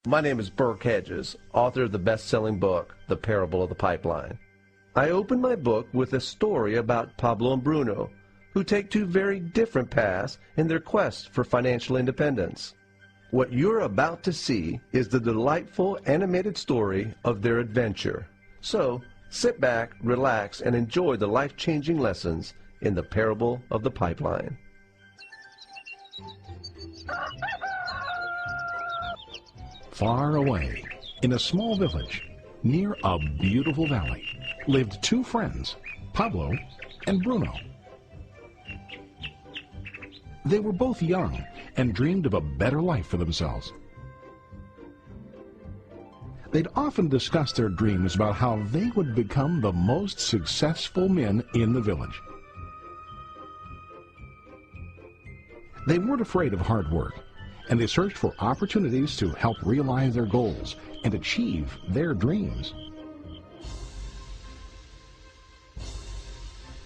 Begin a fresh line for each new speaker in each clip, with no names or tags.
My name is Burke Hedges, author of the best-selling book, The Parable of the Pipeline. I open my book with a story about Pablo and Bruno, who take two very different paths in their quest for financial independence. What you're about to see is the delightful animated story of their adventure. So, sit back, relax, and enjoy the life-changing lessons in The Parable of the Pipeline.
Far away, in a small village, near a beautiful valley, lived two friends, Pablo and Bruno. They were both young and dreamed of a better life for themselves. They'd often discuss their dreams about how they would become the most successful men in the village. They weren't afraid of hard work, and they searched for opportunities to help realize their goals and achieve their dreams.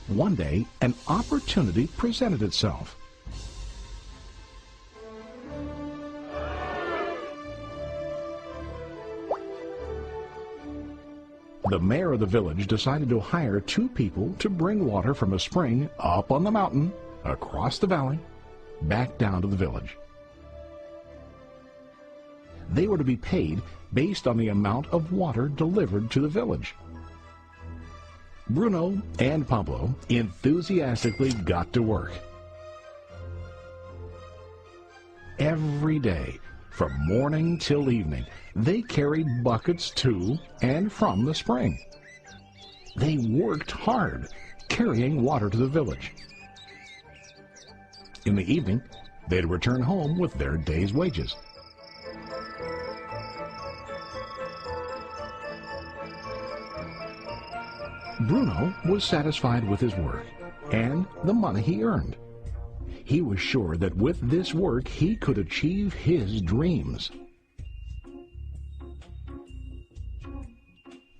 One day, an opportunity presented itself. The mayor of the village decided to hire two people to bring water from a spring up on the mountain, across the valley, back down to the village. They were to be paid based on the amount of water delivered to the village. Bruno and Pablo enthusiastically got to work. Every day, from morning till evening, they carried buckets to and from the spring. They worked hard, carrying water to the village. In the evening, they'd return home with their day's wages. Bruno was satisfied with his work and the money he earned. He was sure that with this work he could achieve his dreams.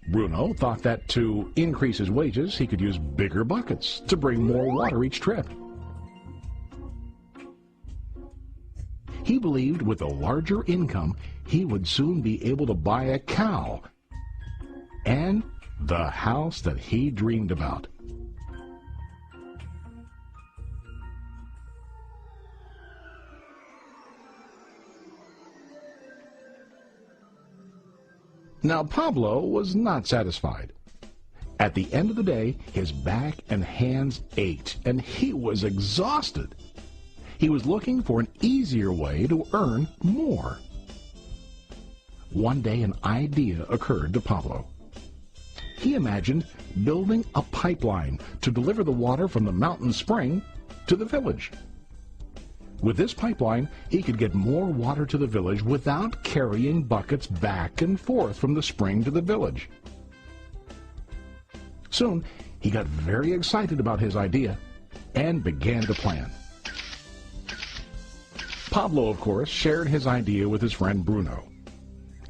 Bruno thought that to increase his wages he could use bigger buckets to bring more water each trip. He believed with a larger income he would soon be able to buy a cow and the house that he dreamed about. Now Pablo was not satisfied. At the end of the day, his back and hands ached, and he was exhausted. He was looking for an easier way to earn more. One day an idea occurred to Pablo. He imagined building a pipeline to deliver the water from the mountain spring to the village. With this pipeline, he could get more water to the village without carrying buckets back and forth from the spring to the village. Soon, he got very excited about his idea and began to plan. Pablo, of course, shared his idea with his friend Bruno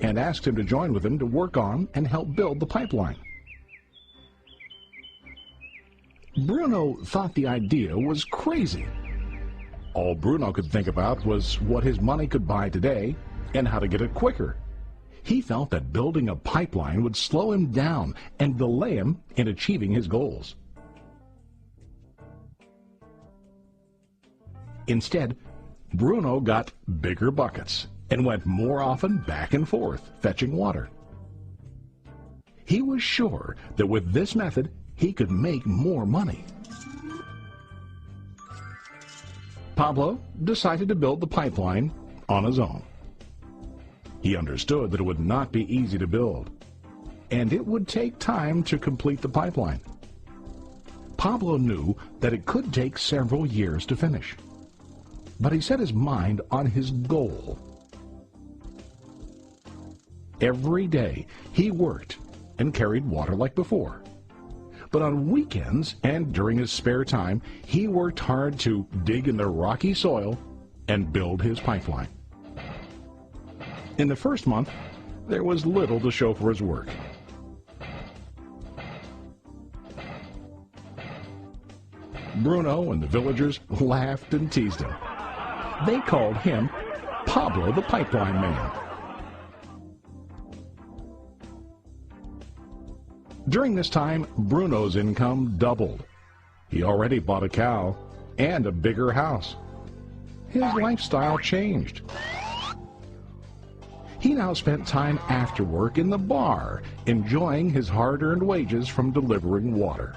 and asked him to join with him to work on and help build the pipeline. Bruno thought the idea was crazy. All Bruno could think about was what his money could buy today and how to get it quicker. He felt that building a pipeline would slow him down and delay him in achieving his goals. Instead, Bruno got bigger buckets and went more often back and forth fetching water. He was sure that with this method he could make more money. Pablo decided to build the pipeline on his own. He understood that it would not be easy to build, and it would take time to complete the pipeline. Pablo knew that it could take several years to finish, but he set his mind on his goal. Every day he worked and carried water like before. But on weekends and during his spare time, he worked hard to dig in the rocky soil and build his pipeline. In the first month, there was little to show for his work. Bruno and the villagers laughed and teased him. They called him Pablo the Pipeline Man. During this time, Bruno's income doubled. He already bought a cow and a bigger house. His lifestyle changed. He now spent time after work in the bar, enjoying his hard-earned wages from delivering water.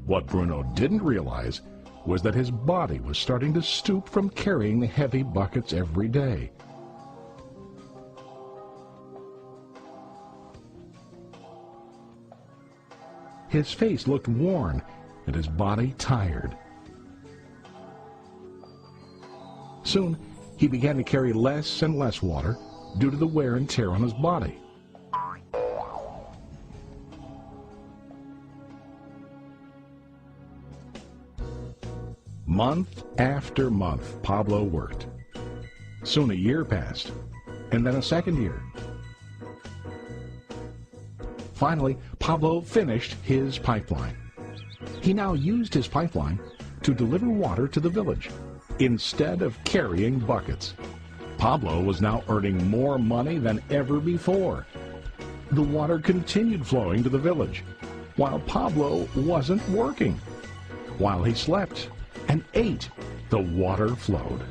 What Bruno didn't realize was that his body was starting to stoop from carrying the heavy buckets every day. His face looked worn and his body tired. Soon, he began to carry less and less water due to the wear and tear on his body. Month after month, Pablo worked. Soon a year passed, and then a second year. Finally, Pablo finished his pipeline. He now used his pipeline to deliver water to the village instead of carrying buckets. Pablo was now earning more money than ever before. The water continued flowing to the village, while Pablo wasn't working. While he slept and ate, the water flowed.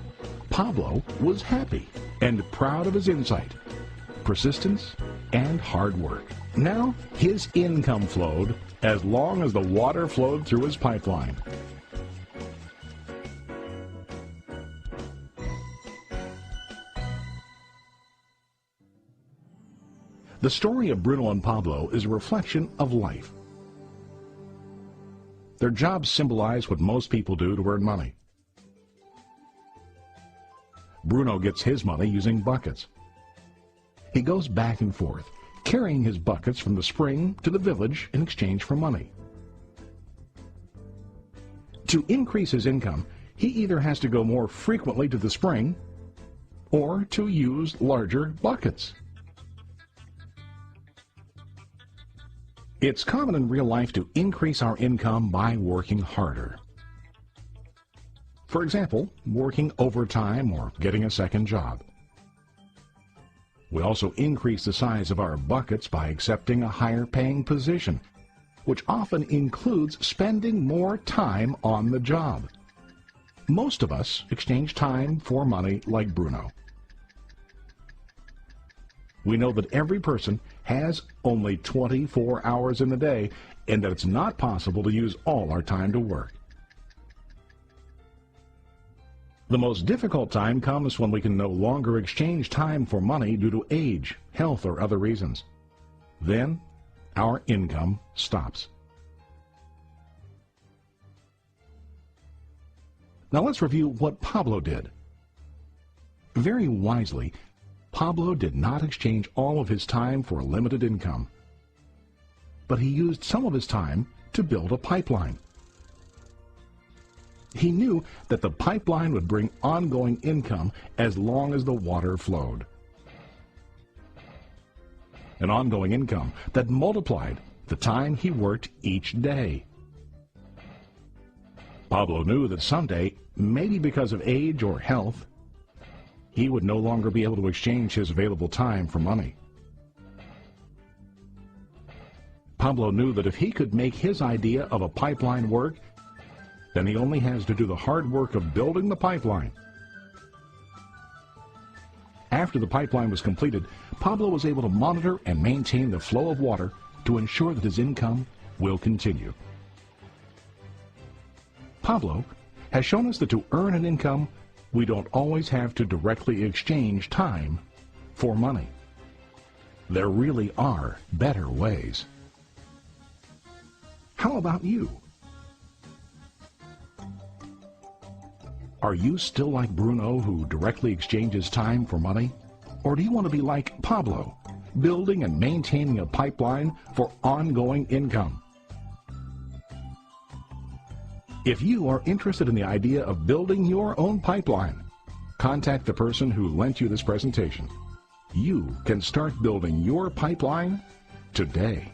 Pablo was happy and proud of his insight, persistence, and hard work. Now his income flowed as long as the water flowed through his pipeline. The story of Bruno and Pablo is a reflection of life. Their jobs symbolize what most people do to earn money. Bruno gets his money using buckets. He goes back and forth, carrying his buckets from the spring to the village in exchange for money. To increase his income, he either has to go more frequently to the spring or to use larger buckets. It's common in real life to increase our income by working harder. For example, working overtime or getting a second job. We also increase the size of our buckets by accepting a higher paying position, which often includes spending more time on the job. Most of us exchange time for money like Bruno. We know that every person has only 24 hours in the day and that it's not possible to use all our time to work. The most difficult time comes when we can no longer exchange time for money due to age, health, or other reasons. Then, our income stops. Now let's review what Pablo did. Very wisely, Pablo did not exchange all of his time for a limited income, but he used some of his time to build a pipeline. He knew that the pipeline would bring ongoing income as long as the water flowed. An ongoing income that multiplied the time he worked each day. Pablo knew that someday, maybe because of age or health, he would no longer be able to exchange his available time for money. Pablo knew that if he could make his idea of a pipeline work, then he only has to do the hard work of building the pipeline. After the pipeline was completed, Pablo was able to monitor and maintain the flow of water to ensure that his income will continue. Pablo has shown us that to earn an income, we don't always have to directly exchange time for money. There really are better ways. How about you? Are you still like Bruno, who directly exchanges time for money? Or do you want to be like Pablo, building and maintaining a pipeline for ongoing income? If you are interested in the idea of building your own pipeline, contact the person who lent you this presentation. You can start building your pipeline today.